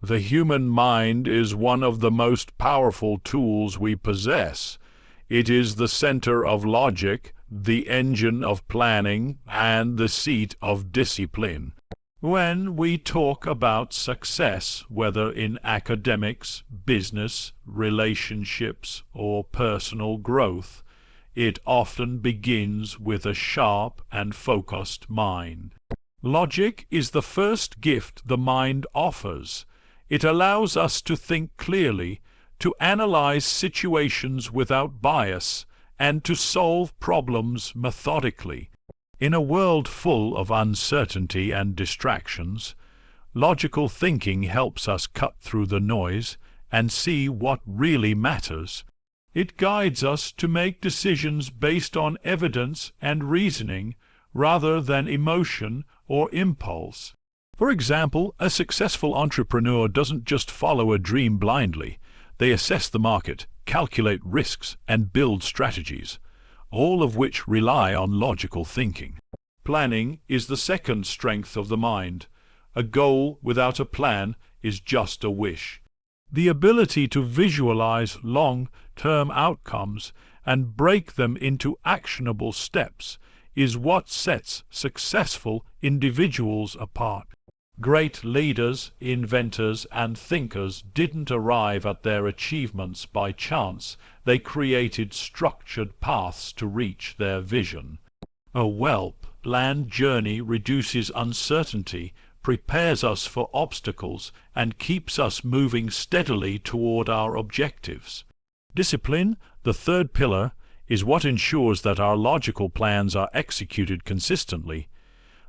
The human mind is one of the most powerful tools we possess. It is the center of logic, the engine of planning, and the seat of discipline. When we talk about success, whether in academics, business, relationships, or personal growth, it often begins with a sharp and focused mind. Logic is the first gift the mind offers. It allows us to think clearly, to analyze situations without bias, and to solve problems methodically. In a world full of uncertainty and distractions, logical thinking helps us cut through the noise and see what really matters. It guides us to make decisions based on evidence and reasoning rather than emotion or impulse. For example, a successful entrepreneur doesn't just follow a dream blindly. They assess the market, calculate risks, and build strategies, all of which rely on logical thinking. Planning is the second strength of the mind. A goal without a plan is just a wish. The ability to visualize long-term outcomes and break them into actionable steps is what sets successful individuals apart. Great leaders, inventors, and thinkers didn't arrive at their achievements by chance. They created structured paths to reach their vision. A well-planned journey reduces uncertainty, prepares us for obstacles, and keeps us moving steadily toward our objectives. Discipline, the third pillar, is what ensures that our logical plans are executed consistently.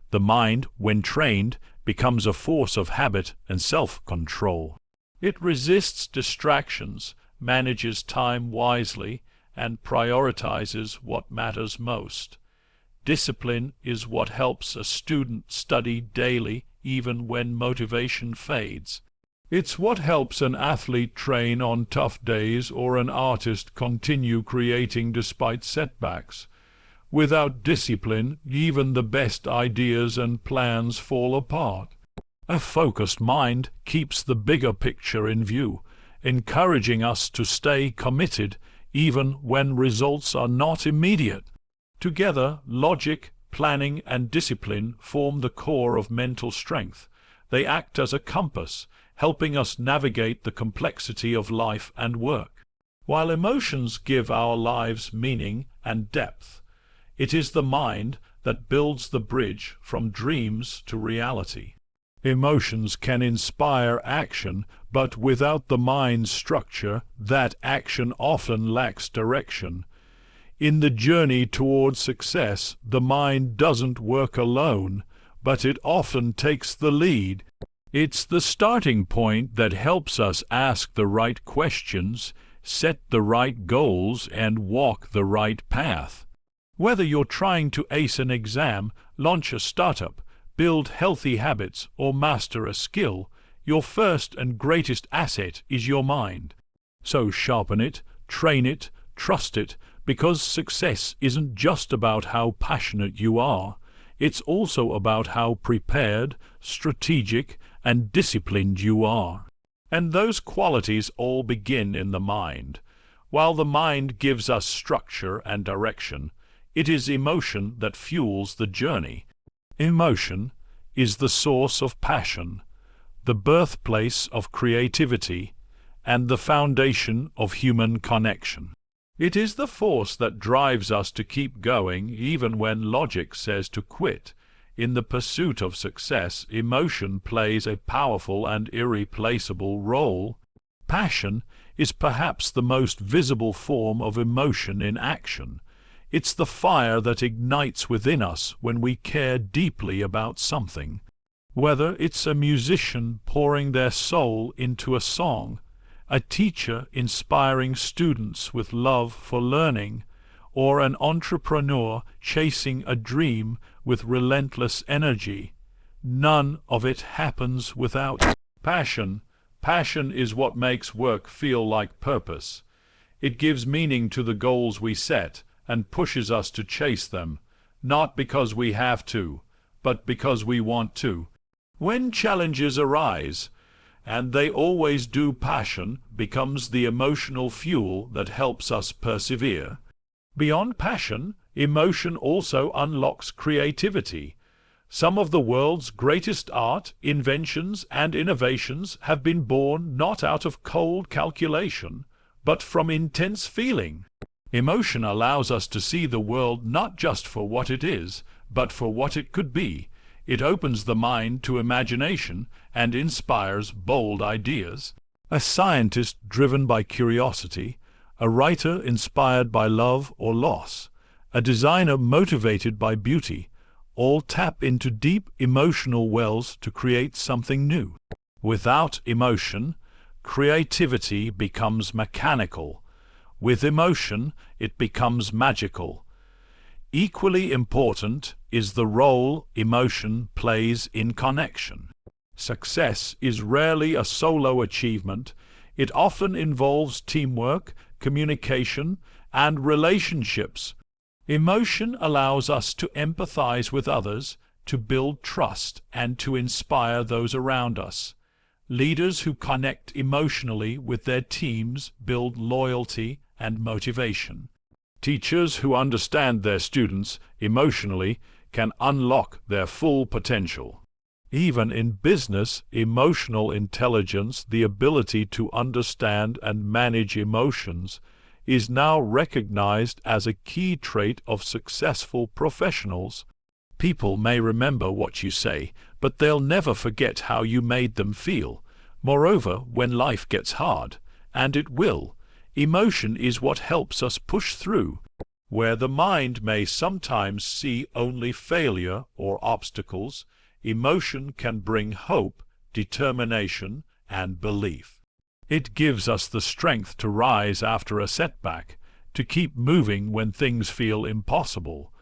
The mind, when trained, becomes a force of habit and self-control. It resists distractions, manages time wisely, and prioritizes what matters most. Discipline is what helps a student study daily even when motivation fades. It's what helps an athlete train on tough days or an artist continue creating despite setbacks. Without discipline, even the best ideas and plans fall apart. A focused mind keeps the bigger picture in view, encouraging us to stay committed even when results are not immediate. Together, logic, planning, and discipline form the core of mental strength. They act as a compass, helping us navigate the complexity of life and work. While emotions give our lives meaning and depth, it is the mind that builds the bridge from dreams to reality. Emotions can inspire action, but without the mind's structure, that action often lacks direction. In the journey toward success, the mind doesn't work alone, but it often takes the lead. It's the starting point that helps us ask the right questions, set the right goals, and walk the right path. Whether you're trying to ace an exam, launch a startup, build healthy habits, or master a skill, your first and greatest asset is your mind. So sharpen it, train it, trust it, because success isn't just about how passionate you are. It's also about how prepared, strategic, and disciplined you are. And those qualities all begin in the mind. While the mind gives us structure and direction, it is emotion that fuels the journey. Emotion is the source of passion, the birthplace of creativity, and the foundation of human connection. It is the force that drives us to keep going even when logic says to quit. In the pursuit of success, emotion plays a powerful and irreplaceable role. Passion is perhaps the most visible form of emotion in action. It's the fire that ignites within us when we care deeply about something. Whether it's a musician pouring their soul into a song, a teacher inspiring students with love for learning, or an entrepreneur chasing a dream with relentless energy, none of it happens without passion. Passion is what makes work feel like purpose. It gives meaning to the goals we set and pushes us to chase them, not because we have to, but because we want to. When challenges arise, and they always do. Passion becomes the emotional fuel that helps us persevere. Beyond passion, emotion also unlocks creativity. Some of the world's greatest art, inventions, and innovations have been born not out of cold calculation, but from intense feeling. Emotion allows us to see the world not just for what it is, but for what it could be. It opens the mind to imagination and inspires bold ideas. A scientist driven by curiosity, a writer inspired by love or loss, a designer motivated by beauty, all tap into deep emotional wells to create something new. Without emotion, creativity becomes mechanical. With emotion, it becomes magical. Equally important is the role emotion plays in connection. Success is rarely a solo achievement. It often involves teamwork, communication, and relationships. Emotion allows us to empathize with others, to build trust, and to inspire those around us. Leaders who connect emotionally with their teams build loyalty and motivation. Teachers who understand their students emotionally can unlock their full potential. Even in business, emotional intelligence, the ability to understand and manage emotions, is now recognized as a key trait of successful professionals. People may remember what you say, but they'll never forget how you made them feel. Moreover, when life gets hard, and it will, emotion is what helps us push through. Where the mind may sometimes see only failure or obstacles, emotion can bring hope, determination, and belief. It gives us the strength to rise after a setback, to keep moving when things feel impossible.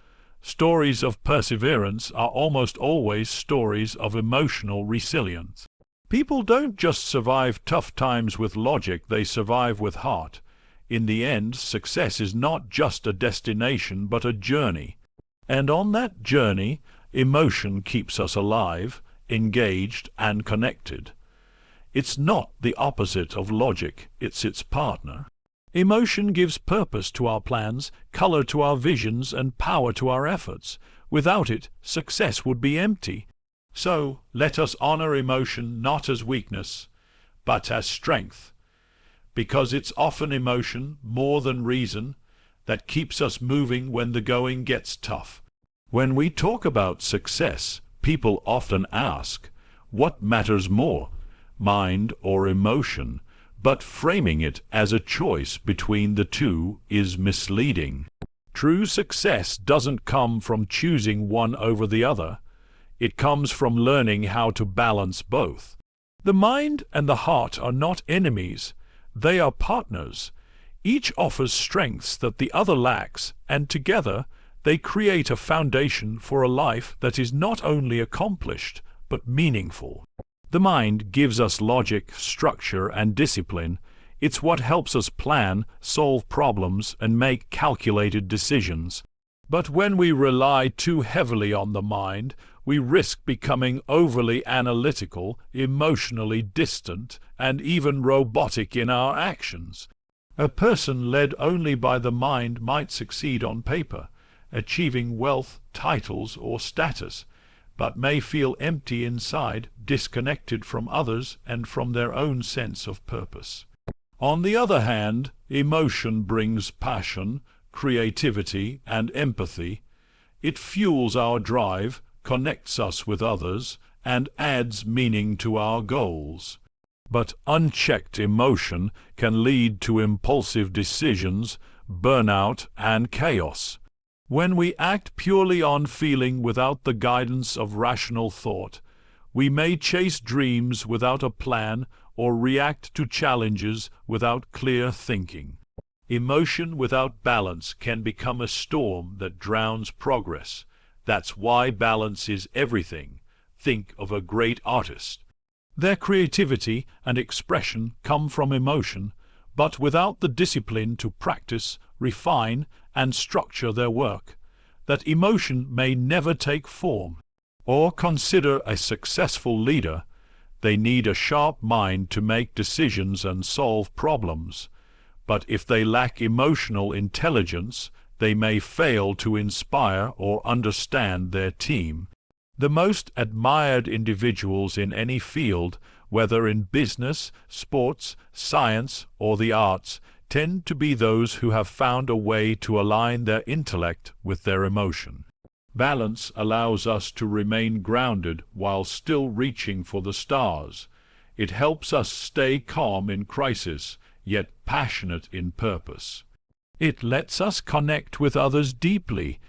Stories of perseverance are almost always stories of emotional resilience. People don't just survive tough times with logic, they survive with heart. In the end, success is not just a destination but a journey. And on that journey, emotion keeps us alive, engaged, and connected. It's not the opposite of logic, it's its partner. Emotion gives purpose to our plans, color to our visions, and power to our efforts. Without it, success would be empty. So, let us honor emotion not as weakness, but as strength, because it's often emotion, more than reason, that keeps us moving when the going gets tough. When we talk about success, people often ask, what matters more, mind or emotion? But framing it as a choice between the two is misleading. True success doesn't come from choosing one over the other. It comes from learning how to balance both. The mind and the heart are not enemies. They are partners. Each offers strengths that the other lacks, and together they create a foundation for a life that is not only accomplished, but meaningful. The mind gives us logic, structure, and discipline. It's what helps us plan, solve problems, and make calculated decisions. But when we rely too heavily on the mind, we risk becoming overly analytical, emotionally distant, and even robotic in our actions. A person led only by the mind might succeed on paper, achieving wealth, titles, or status, but may feel empty inside, disconnected from others and from their own sense of purpose. On the other hand, emotion brings passion, creativity, and empathy. It fuels our drive, connects us with others, and adds meaning to our goals. But unchecked emotion can lead to impulsive decisions, burnout, and chaos. When we act purely on feeling without the guidance of rational thought, we may chase dreams without a plan or react to challenges without clear thinking. Emotion without balance can become a storm that drowns progress. That's why balance is everything. Think of a great artist. Their creativity and expression come from emotion, but without the discipline to practice, refine, and structure their work, that emotion may never take form. Or consider a successful leader. They need a sharp mind to make decisions and solve problems. But if they lack emotional intelligence, they may fail to inspire or understand their team. The most admired individuals in any field, whether in business, sports, science, or the arts, tend to be those who have found a way to align their intellect with their emotion. Balance allows us to remain grounded while still reaching for the stars. It helps us stay calm in crisis, yet passionate in purpose. It lets us connect with others deeply,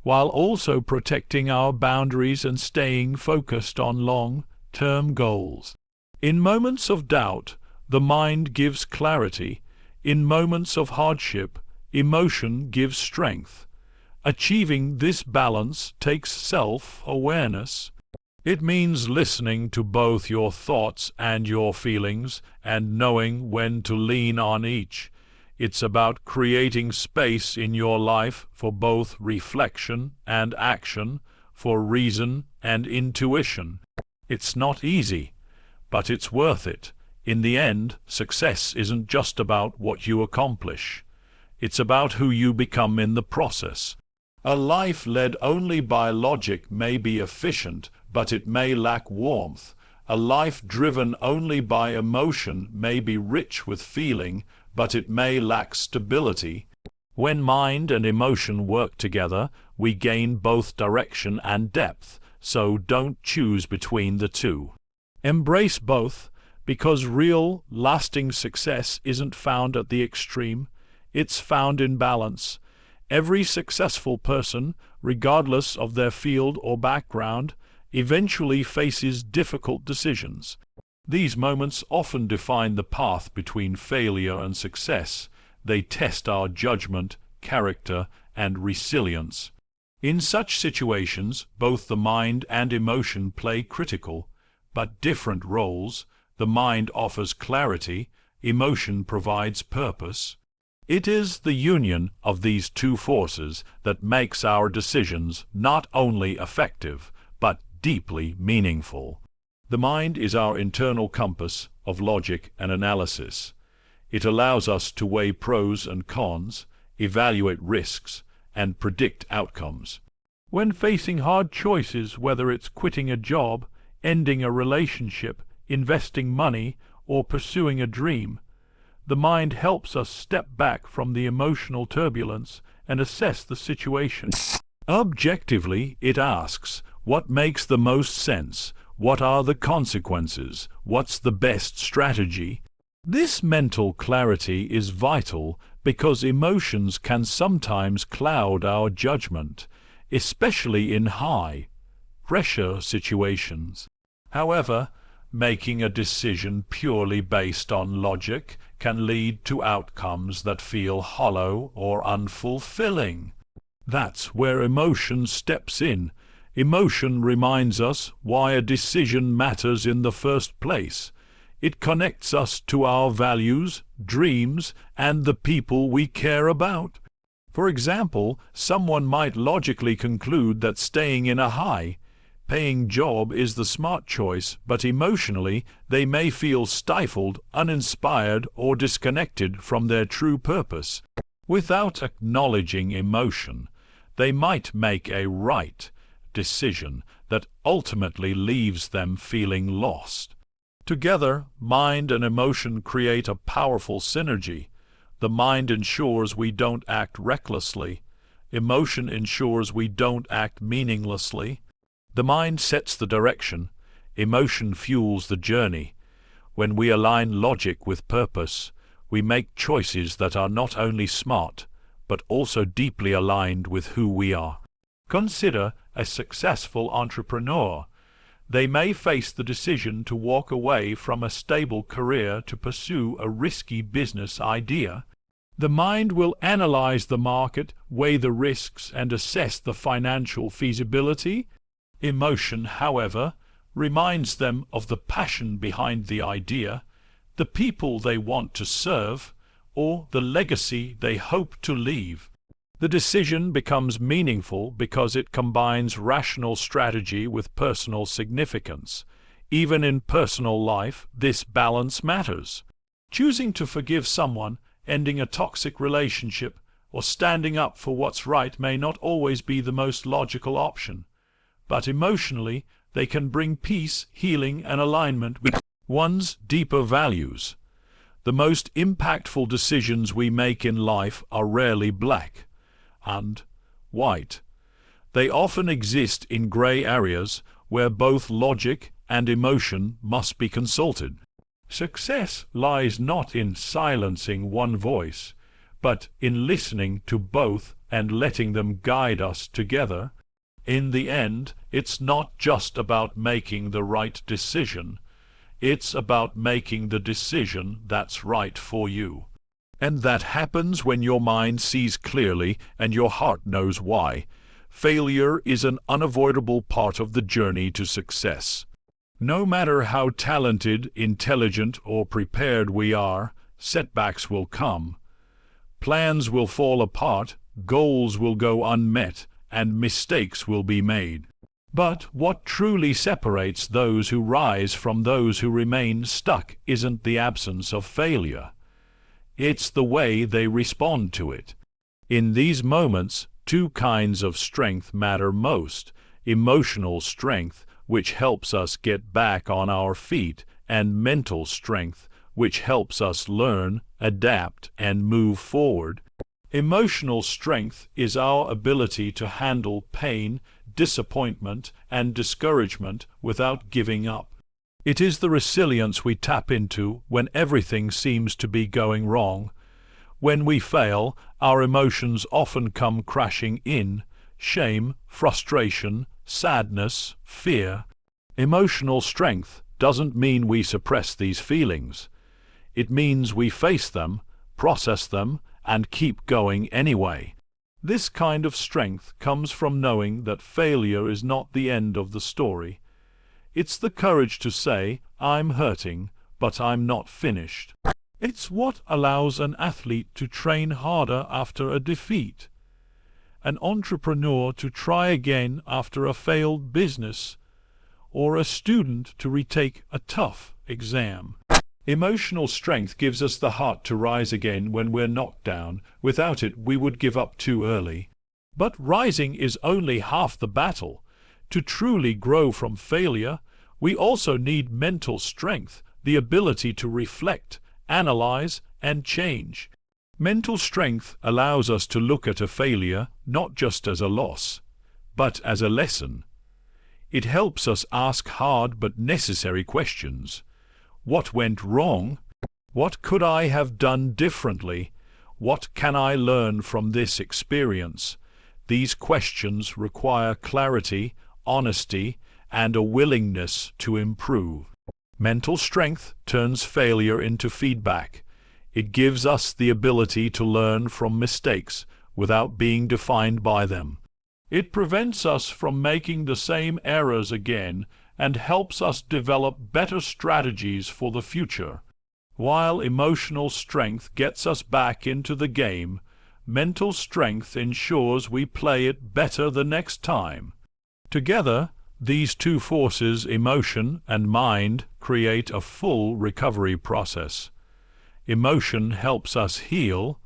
while also protecting our boundaries and staying focused on long-term goals. In moments of doubt, the mind gives clarity. In moments of hardship, emotion gives strength. Achieving this balance takes self-awareness. It means listening to both your thoughts and your feelings and knowing when to lean on each. It's about creating space in your life for both reflection and action, for reason and intuition. It's not easy, but it's worth it. In the end, success isn't just about what you accomplish. It's about who you become in the process. A life led only by logic may be efficient, but it may lack warmth. A life driven only by emotion may be rich with feeling, but it may lack stability. When mind and emotion work together, we gain both direction and depth, so don't choose between the two. Embrace both, because real, lasting success isn't found at the extreme. It's found in balance. Every successful person, regardless of their field or background, eventually faces difficult decisions. These moments often define the path between failure and success. They test our judgment, character, and resilience. In such situations, both the mind and emotion play critical, but different roles. The mind offers clarity, emotion provides purpose. It is the union of these two forces that makes our decisions not only effective, but deeply meaningful. The mind is our internal compass of logic and analysis. It allows us to weigh pros and cons, evaluate risks, and predict outcomes. When facing hard choices, whether it's quitting a job, ending a relationship, investing money, or pursuing a dream, the mind helps us step back from the emotional turbulence and assess the situation. Objectively, it asks, what makes the most sense? What are the consequences? What's the best strategy? This mental clarity is vital because emotions can sometimes cloud our judgment, especially in high-pressure situations. However, making a decision purely based on logic can lead to outcomes that feel hollow or unfulfilling. That's where emotion steps in. Emotion reminds us why a decision matters in the first place. It connects us to our values, dreams, and the people we care about. For example, someone might logically conclude that staying in a high-paying job is the smart choice, but emotionally they may feel stifled, uninspired, or disconnected from their true purpose. Without acknowledging emotion, they might make a right decision that ultimately leaves them feeling lost. Together, mind and emotion create a powerful synergy. The mind ensures we don't act recklessly. Emotion ensures we don't act meaninglessly. The mind sets the direction. Emotion fuels the journey. When we align logic with purpose, we make choices that are not only smart, but also deeply aligned with who we are. Consider a successful entrepreneur. They may face the decision to walk away from a stable career to pursue a risky business idea. The mind will analyze the market, weigh the risks, and assess the financial feasibility. Emotion, however, reminds them of the passion behind the idea, the people they want to serve, or the legacy they hope to leave. The decision becomes meaningful because it combines rational strategy with personal significance. Even in personal life, this balance matters. Choosing to forgive someone, ending a toxic relationship, or standing up for what's right may not always be the most logical option, but emotionally they can bring peace, healing, and alignment with one's deeper values. The most impactful decisions we make in life are rarely black and white. They often exist in gray areas where both logic and emotion must be consulted. Success lies not in silencing one voice, but in listening to both and letting them guide us together. In the end, it's not just about making the right decision. It's about making the decision that's right for you. And that happens when your mind sees clearly and your heart knows why. Failure is an unavoidable part of the journey to success. No matter how talented, intelligent, or prepared we are, setbacks will come. Plans will fall apart, goals will go unmet, and mistakes will be made. But what truly separates those who rise from those who remain stuck isn't the absence of failure. It's the way they respond to it. In these moments, two kinds of strength matter most: emotional strength, which helps us get back on our feet, and mental strength, which helps us learn, adapt, and move forward. Emotional strength is our ability to handle pain, disappointment, and discouragement without giving up. It is the resilience we tap into when everything seems to be going wrong. When we fail, our emotions often come crashing in: shame, frustration, sadness, fear. Emotional strength doesn't mean we suppress these feelings. It means we face them, process them, and keep going anyway. This kind of strength comes from knowing that failure is not the end of the story. It's the courage to say, "I'm hurting, but I'm not finished." It's what allows an athlete to train harder after a defeat, an entrepreneur to try again after a failed business, or a student to retake a tough exam. Emotional strength gives us the heart to rise again when we're knocked down. Without it, we would give up too early. But rising is only half the battle. To truly grow from failure, we also need mental strength, the ability to reflect, analyze, and change. Mental strength allows us to look at a failure not just as a loss, but as a lesson. It helps us ask hard but necessary questions. What went wrong? What could I have done differently? What can I learn from this experience? These questions require clarity, honesty, and a willingness to improve. Mental strength turns failure into feedback. It gives us the ability to learn from mistakes without being defined by them. It prevents us from making the same errors again and helps us develop better strategies for the future. While emotional strength gets us back into the game, mental strength ensures we play it better the next time. Together, these two forces, emotion and mind, create a full recovery process. Emotion helps us heal,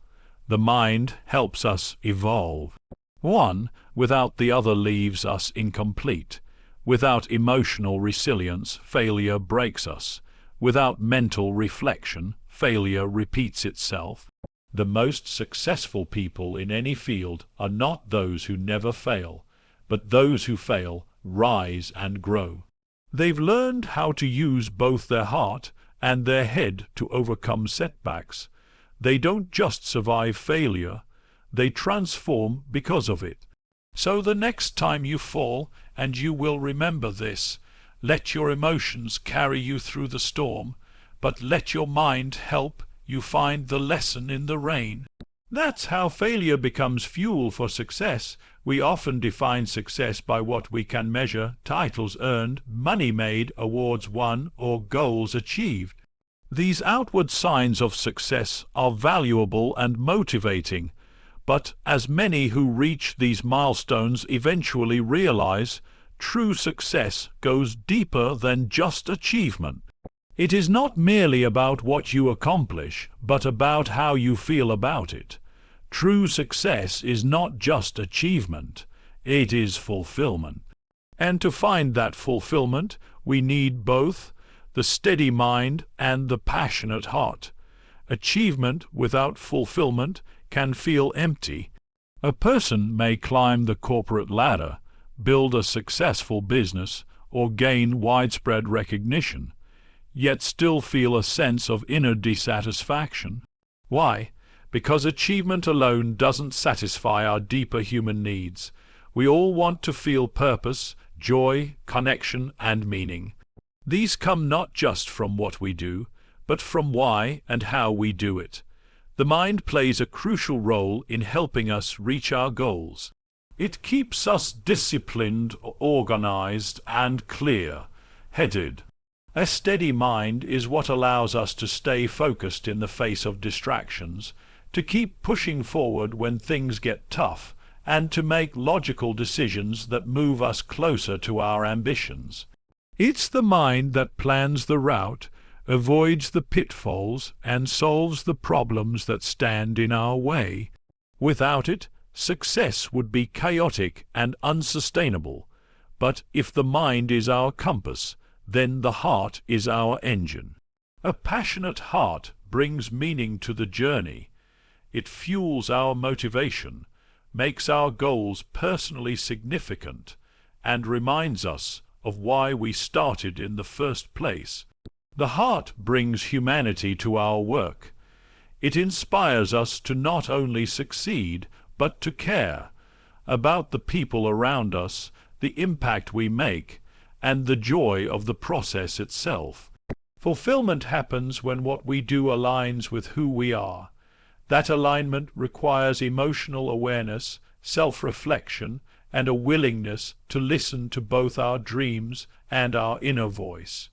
the mind helps us evolve. One without the other leaves us incomplete. Without emotional resilience, failure breaks us. Without mental reflection, failure repeats itself. The most successful people in any field are not those who never fail, but those who fail, rise and grow. They've learned how to use both their heart and their head to overcome setbacks. They don't just survive failure, they transform because of it. So the next time you fall, and you will remember this, let your emotions carry you through the storm, but let your mind help you find the lesson in the rain. That's how failure becomes fuel for success. We often define success by what we can measure: titles earned, money made, awards won, or goals achieved. These outward signs of success are valuable and motivating, but as many who reach these milestones eventually realize, true success goes deeper than just achievement. It is not merely about what you accomplish, but about how you feel about it. True success is not just achievement, it is fulfillment. And to find that fulfillment, we need both the steady mind and the passionate heart. Achievement without fulfillment can feel empty. A person may climb the corporate ladder, build a successful business, or gain widespread recognition, yet still feel a sense of inner dissatisfaction. Why? Because achievement alone doesn't satisfy our deeper human needs. We all want to feel purpose, joy, connection, and meaning. These come not just from what we do, but from why and how we do it. The mind plays a crucial role in helping us reach our goals. It keeps us disciplined, organized, and clear-headed. A steady mind is what allows us to stay focused in the face of distractions, to keep pushing forward when things get tough, and to make logical decisions that move us closer to our ambitions. It's the mind that plans the route, avoids the pitfalls, and solves the problems that stand in our way. Without it, success would be chaotic and unsustainable. But if the mind is our compass, then the heart is our engine. A passionate heart brings meaning to the journey. It fuels our motivation, makes our goals personally significant, and reminds us of why we started in the first place. The heart brings humanity to our work. It inspires us to not only succeed, but to care about the people around us, the impact we make, and the joy of the process itself. Fulfillment happens when what we do aligns with who we are. That alignment requires emotional awareness, self-reflection, and a willingness to listen to both our dreams and our inner voice.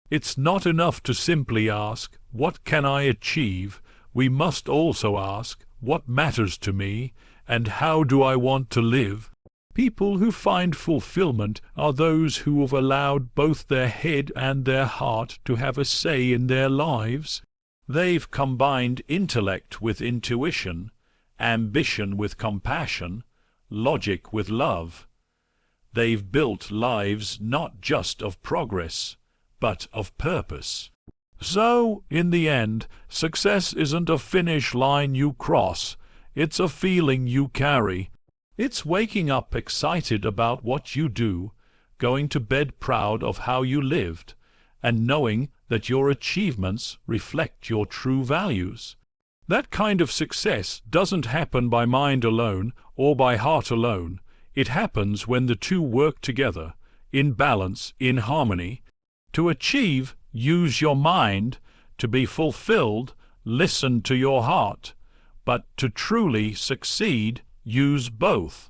It's not enough to simply ask, "What can I achieve?" We must also ask, "What matters to me, and how do I want to live?" People who find fulfillment are those who have allowed both their head and their heart to have a say in their lives. They've combined intellect with intuition, ambition with compassion, logic with love. They've built lives not just of progress, but of purpose. So, in the end, success isn't a finish line you cross, it's a feeling you carry. It's waking up excited about what you do, going to bed proud of how you lived, and knowing that your achievements reflect your true values. That kind of success doesn't happen by mind alone or by heart alone. It happens when the two work together, in balance, in harmony. To achieve, use your mind. To be fulfilled, listen to your heart. But to truly succeed, use both.